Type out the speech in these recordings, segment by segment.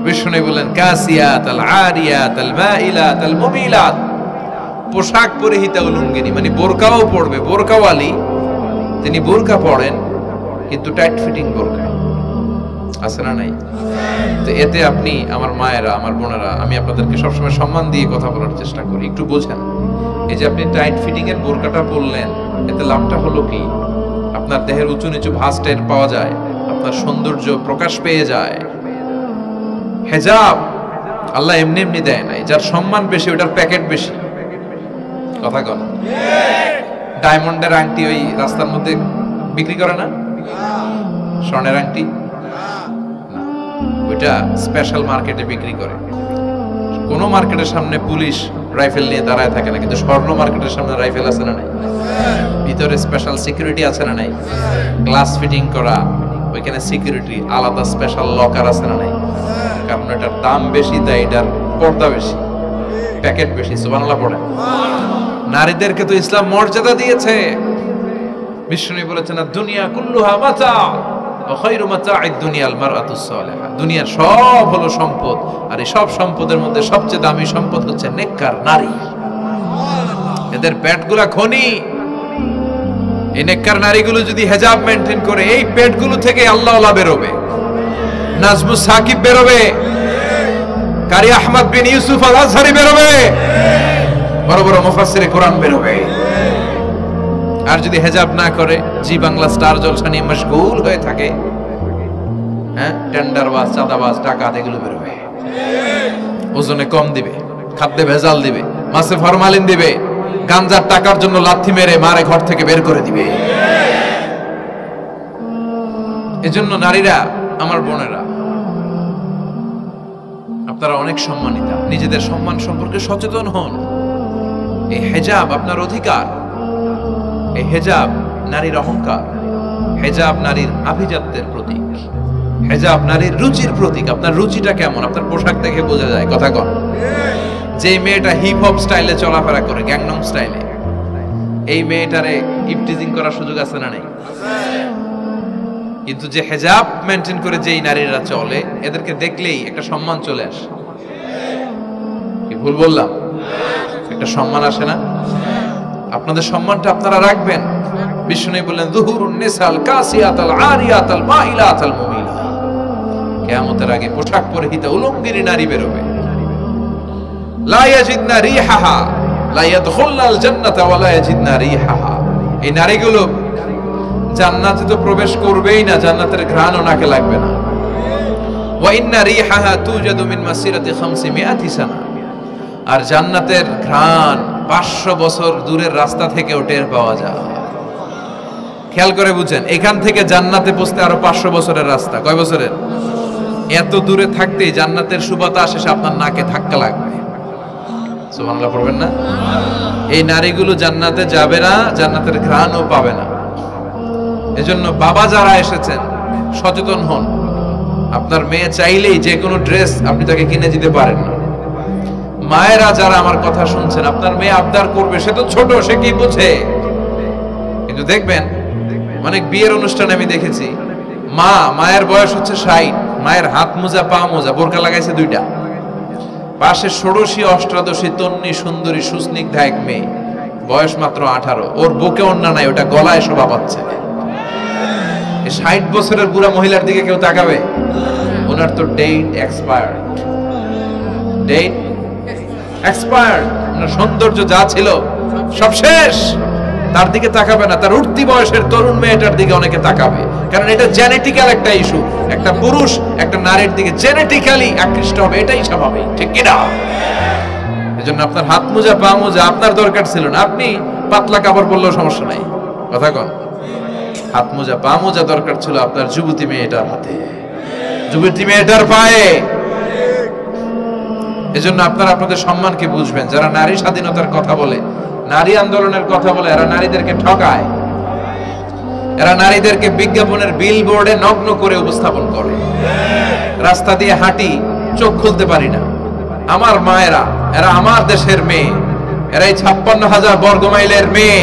বিষ্ণু বলেন কাসিয়াত আল আরিয়াত আল মাইলাত আল মুমিলাত, পোশাক পরিহিতা উলঙ্গিনী, মানে বোরকাও পড়বে, বোরকাওয়ালি। তিনি বোরকা পড়েন কিন্তু টাইট ফিটিং বোরকা, আছে না নাই? তো এতে আপনি, আমার মায়েরা, আমার বোনেরা, আমি আপনাদেরকে সবসময় সম্মান দিয়ে কথা বলার চেষ্টা করি, একটু বোঝেন। এই যে আপনি টাইট ফিটিং এর বোরকাটা পরলেন, এতে লাভটা হলো কি? আপনার দেহের উঁচু নিচু ভাঁজ টের পাওয়া যায়, আপনার সৌন্দর্য প্রকাশ পেয়ে যায়। হেজাব আল্লাহ এমনি এমনি দেয় নাই, যার সম্মান বেশি ওটার প্যাকেট বেশি। কথা কন। ডায়মন্ডের আংটি ওই রাস্তার মধ্যে বিক্রি করে না? স্বর্ণের আংটি ওইটা স্পেশাল মার্কেটে বিক্রি করে। কোন মার্কেটের সামনে পুলিশ রাইফেল নিয়ে দাঁড়ায় থাকে না, কিন্তু স্বর্ণ মার্কেটের সামনে রাইফেল আছে না নাই? ভিতরে স্পেশাল সিকিউরিটি আছে না নাই? গ্লাস ফিটিং করা, ওইখানে সিকিউরিটি আলাদা, স্পেশাল লকার আছে না নাই? কারণ এটার দাম বেশি, তাই এটার পর্দা বেশি, প্যাকেট বেশি। সুবহানাল্লাহ পড়ে। নারীদেরকে তো ইসলাম মর্যাদা দিয়েছে। বিষ্ণু বলেছেন দুনিয়া কুল্লুহা মাতা ওয়া খায়রু মাতা'আদ দুনিয়াল মারআতুস সালিহা। দুনিয়ার সব হলো সম্পদ, আর এই সব সম্পদের মধ্যে সবচেয়ে দামি সম্পদ হচ্ছে নেককার নারী। এদের পেটগুলা খনি। এই নেককার নারীগুলো যদি হিজাব মেইনটেইন করে, এই পেটগুলো থেকে আল্লাহওয়ালা বেরোবে, নাজমুস সাকিব বেরোবে, কারি আহমদ বিন ইউসুফ আল আজহারি বেরোবে, বড় বড় মুফাসসিরে কোরআন বেরোবে। আর যদি হেজাব না করে, জি বাংলা স্টার জলসা নিয়ে মশগুল হয়ে থাকে, হ্যাঁ, টেন্ডারবাজ, চাঁদাবাজ, ডাকাত, এগুলো বেরোবে। ওজনে কম দিবে, খাদ্যে ভেজাল দিবে, মাছে ফরমালিন দিবে, গাঞ্জার টাকার জন্য লাথি মেরে মারে ঘর থেকে বের করে দিবে। এজন্য নারীরা, আমার বোনেরা, আপনারা অনেক সম্মানিতা, নিজেদের সম্মান সম্পর্কে সচেতন হন। এই হেজাব আপনার অধিকার। এই হেজাব নারীর অহংকার, হেজাব নারীর আভিজাত্যের প্রতীক, হেজাব নারীর রুচির প্রতীক। আপনার রুচিটা কেমন আপনার পোশাক দেখে বোঝা যায়। কথা কন। যে মেয়েটা হিপ হপ স্টাইলে চলাফেরা করে, গ্যাংনম স্টাইলে, এই মেয়েটারে ইফটিজিং করার সুযোগ আছে না নাই? কিন্তু যে হেজাব মেনটেন করে যেই নারীরা চলে, এদেরকে দেখলেই একটা সম্মান চলে আসে। কি ভুল বললাম? একটা সম্মান আসে না? আপনাদের সম্মানটা আপনারা রাখবেন। বিষ্ণু বললেন যুহুরুন নিসাল কাসিয়াতাল আরিয়াতাল মাইলাতাল মুমিলা। কিয়ামতের আগে পোশাক পরিহিতা উলঙ্গিনী নারী বেরোবে। লা ইয়াজিদনা রিহাহা লা ইয়াদখুলনাল জান্নাতা ওয়া লা ইয়াজিদনা রিহাহা। এই নারীগুলো জান্নাতে তো প্রবেশ করবেই না, জান্নাতের ঘ্রাণও নাকে লাগবে না। ওয়া ইন্না রিহাহা তুজাদু মিন মাসিরাতি 500 সানা। আর জান্নাতের ঘ্রাণ 500 বছর দূরের রাস্তা থেকেও টের পাওয়া যায়। খেয়াল করে বুঝেন, এখান থেকে জান্নাতে পৌঁছতে আরো 500 বছরের রাস্তা। কয় বছরের? এত দূরে থাকতেই জান্নাতের সুবাতাস এসে আপনার নাকে ধাক্কা লাগবে। সুবহানাল্লাহ পড়বেন না? এই নারীগুলো জান্নাতে যাবে না, জান্নাতের ঘ্রাণও পাবে না। এজন্য বাবা যারা এসেছেন, সচেতন হন। আপনার মেয়ে চাইলেই যে কোনো ড্রেস আপনি তাকে কিনে দিতে পারেন না। মায়েরা যারা আমার কথা শুনছেন, আপনার মেয়ে আবদার করবে, সে তো ছোট, সে কি বোঝে? কিন্তু দেখবেন অনেক বিয়ের অনুষ্ঠানে আমি দেখেছি, মায়ের বয়স হচ্ছে 60, মায়ের হাত মোজা, পা মোজা, বোরকা লাগাইছে 2টা, পাশে ষোড়শী, অষ্টাদশী, তন্নি, সুন্দরী, সুস্নিগ্ধা এক মেয়ে, বয়স মাত্র 18, ওর বুকে ওন্না নাই, ওটা গলায় শোভা পাচ্ছে। 60 বছরের বুড়া মহিলার দিকে কেউ তাকাবে? ওনার তো ডেট এক্সপায়ার্ড, ডেট এক্সপায়ার্ড। ওনার সৌন্দর্য যা ছিল সব শেষ। তার দিকে তাকাবে না। তার উঠতি বয়সের তরুণ মেয়েটার দিকে অনেকে তাকাবে, কারণ এটা জেনেটিক্যাল একটা ইস্যু। একটা পুরুষ একটা নারীর দিকে জেনেটিক্যালি আকৃষ্ট হবে, এটাই স্বাভাবিক, ঠিক কিনা? এজন্য আপনার হাত মোজা, পা মোজা আপনার দরকার ছিল না। আপনি পাতলা কাপড় পরলেও সমস্যা নাই। কথা কন। হাত মোজা, পা মোজা দরকার ছিল আপনার যুবতী মেয়েটার হাতে, যুবতী মেয়েটার পায়ে। এজন্য আপনারা আপনাদের সম্মানকে বুঝবেন। যারা নারী স্বাধীনতার কথা বলে, নারী আন্দোলনের কথা বলে, এরা নারীদেরকে ঠকায়। এরা নারীদেরকে বিজ্ঞাপনের বিলবোর্ডে নগ্ন করে উপস্থাপন করে। রাস্তা দিয়ে হাঁটি, চোখ খুলতে পারি না। আমার মায়েরা, এরা আমার দেশের মেয়ে, এরা এই 56,000 বর্গমাইলের মেয়ে।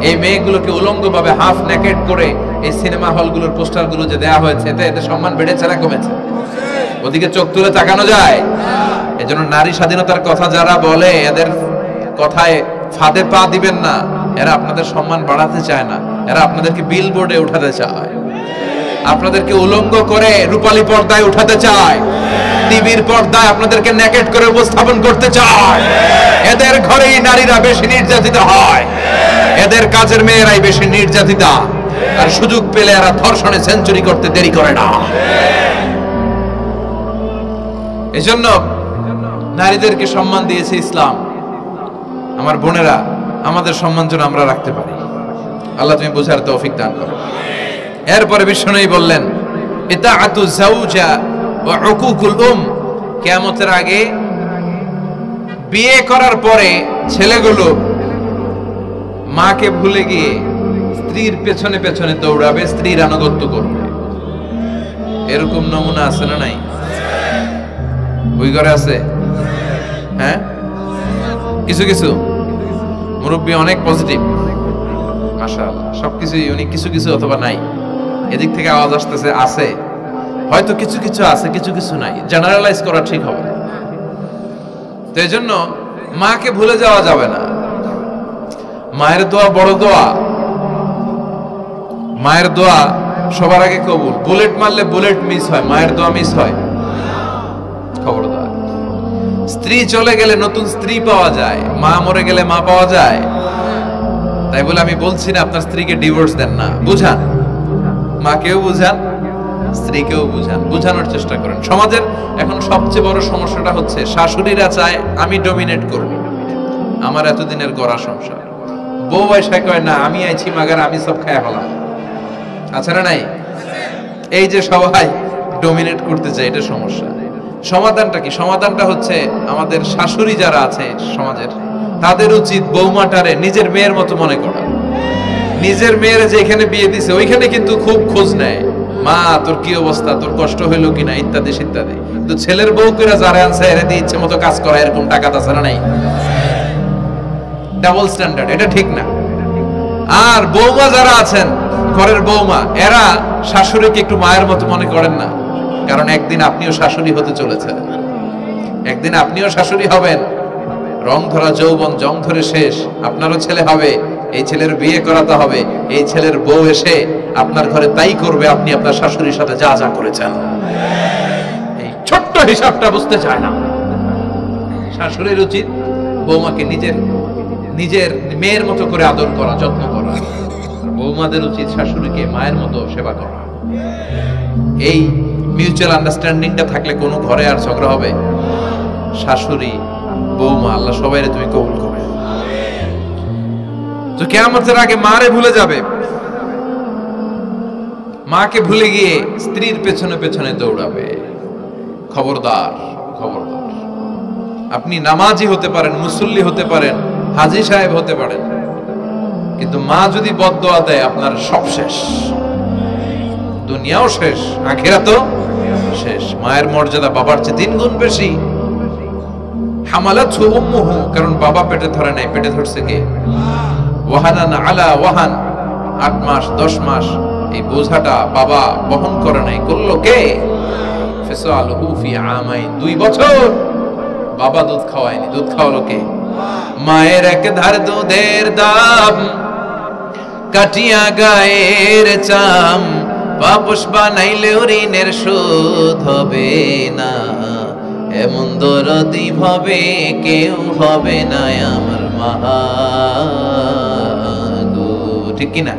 এই মেয়েগুলোকে উলঙ্গভাবে হাফ নেকেড করে এই সিনেমা হলগুলোর পোস্টারগুলো যে দেয়া হয়েছে, এতে সম্মান বেড়েছে না কমেছে? ওদিকে চোখ তুলে তাকানো যায়? এজন্য নারী স্বাধীনতার কথা যারা বলে এদের কথায় ফাঁদে পা দিবেন না। এরা আপনাদের সম্মান বাড়াতে চায় না, এরা আপনাদেরকে বিলবোর্ডে উঠাতে চায়, আপনাদেরকে উলঙ্গ করে রূপালী পর্দায় উঠাতে চায়, টিভির পর্দায় আপনাদেরকে নেকেট করে উপস্থাপন করতে চায়। এদের ঘরেই নারীরা বেশি নির্যাতিত হয়, এদের কাজের মেয়েরাই বেশি নির্যাতিতা, আর সুযোগ পেলে এরা ধর্ষণে সেঞ্চুরি করতে দেরি করে না। এজন্য নারীদেরকে সম্মান দিয়েছে ইসলাম। আমার বোনেরা, আমাদের সম্মান যেন আমরা রাখতে পারি। আল্লাহ তুমি বোঝার তৌফিক দান করো। এরপরে বিশ্বনবী বললেন, ইতাআতু যাওজা ওয়া উকুকুল কিয়ামতের আগে বিয়ে করার পরে ছেলেগুলো মাকে ভুলে গিয়ে স্ত্রীর পেছনে পেছনে দৌড়াবে, স্ত্রীর আনুগত্য করবে। এরকম নমুনা আছে না নাই? ওই ঘরে আছে? হ্যাঁ, কিছু কিছু মুরব্বী অনেক পজিটিভ, মাশাআল্লাহ, সবকিছুই উনি কিছু কিছু অথবা নাই। এদিক থেকে আওয়াজ আসতেছে আছে, হয়তো কিছু কিছু আছে, কিছু কিছু নাই। জেনারেলাইজ করা ঠিক হবে না। তো এই জন্য মাকে ভুলে যাওয়া যাবে না। মায়ের দোয়া বড় দোয়া। মায়ের দোয়া সবার আগে কবুল। বুলেট মারলে বুলেট মিস হয়, মায়ের দোয়া মিস হয়? খবরদার। স্ত্রী চলে গেলে নতুন স্ত্রী পাওয়া যায়, মা মরে গেলে মা পাওয়া যায়। তাই বলে আমি বলছি না আপনার স্ত্রীকে ডিভোর্স দেন না, বুঝান, মাকেও বুঝান, স্ত্রীকেও বুঝান, বুঝানোর চেষ্টা করেন। সমাজের এখন সবচেয়ে বড় সমস্যাটা হচ্ছে শাশুড়িরা চায় আমি ডমিনেট করব, আমার এতদিনের গড়া সংসার। বউ এসে কয় না, আমি আইছি মাগার, আমি সব খায় হলাম। আছে না নাই? এই যে সবাই ডমিনেট করতে চায়, এটা সমস্যা। সমাধানটা কি? সমাধানটা হচ্ছে আমাদের শাশুড়ি যারা আছে সমাজের, তাদের উচিত বৌমাটারে নিজের মেয়ের মতো মনে করা। নিজের মেয়ের যেখানে বিয়ে দিছে ওইখানে কিন্তু খুব খোঁজ নেয়, মা তোর কি অবস্থা, তোর কষ্ট হইলো কিনা, ইত্যাদি ইত্যাদি। কিন্তু ছেলের বউ করে যারা আনছে এরা দিয়ে ইচ্ছে মতো কাজ করা, এরকম টাকা তাছাড়া নাই। ডাবল স্ট্যান্ডার্ড, এটা ঠিক না। আর বৌমা যারা আছেন, ঘরের বৌমা, এরা শাশুড়িকে একটু মায়ের মতো মনে করেন না। কারণ একদিন আপনিও শাশুড়ি হতে চলেছেন, একদিন আপনিও শাশুড়ি হবেন। রং ধরা যৌবন জং ধরে শেষ, আপনারও ছেলে হবে, এই ছেলের বিয়ে করাতে হবে, এই ছেলের বউ এসে আপনার ঘরে তাই করবে আপনি আপনার শাশুড়ির সাথে যা যা করেছেন। এই ছোট্ট হিসাবটা বুঝতে চায় না। শাশুড়ির উচিত বৌমাকে নিজের নিজের মেয়ের মতো করে আদর করা, যত্ন করা। বৌমাদের উচিত শাশুড়িকে মায়ের মতো সেবা করা। এই মিউচুয়াল আন্ডারস্ট্যান্ডিংটা থাকলে কোনো ঘরে আর ঝগড়া হবে? শাশুড়ি বৌমা, আল্লাহ সবাইরে তুমি কবুল করো। তো কিয়ামতের আগে মারে ভুলে যাবে, মাকে ভুলে গিয়ে স্ত্রীর পেছনে পেছনে দৌড়াবে। খবরদার, খবরদার। আপনি নামাজি হতে পারেন, মুসল্লি হতে পারেন, হাজী সাহেব হতে পারেন, কিন্তু মা যদি বদদোয়া দেয় আপনার সব শেষ, দুনিয়াও শেষ, আখিরাতও শেষ। মায়ের মর্যাদা বাবার চেয়ে 3 গুণ বেশি। হামালাতহু উম্মুহু, কারণ বাবা পেটে ধরে নাই, পেটে ধরছে কে? ওয়াহানান আলা ওয়াহান, 8 মাস 10 মাস এই বোঝাটা বাবা বহন করে নাই, করলো কে? ফিসালহু ফি আমাইন, 2 বছর বাবা দুধ খাওয়ায়নি, দুধ খাওয়ালো কে? মায়ের এক ধার দুধের দাম কাটিয়া গায়ের চাম, বাপস বানাইলে ঋণের শোধ হবে না, এমন দরদি ভাবে কেউ হবে না আমার মা গো। ঠিক কিনা?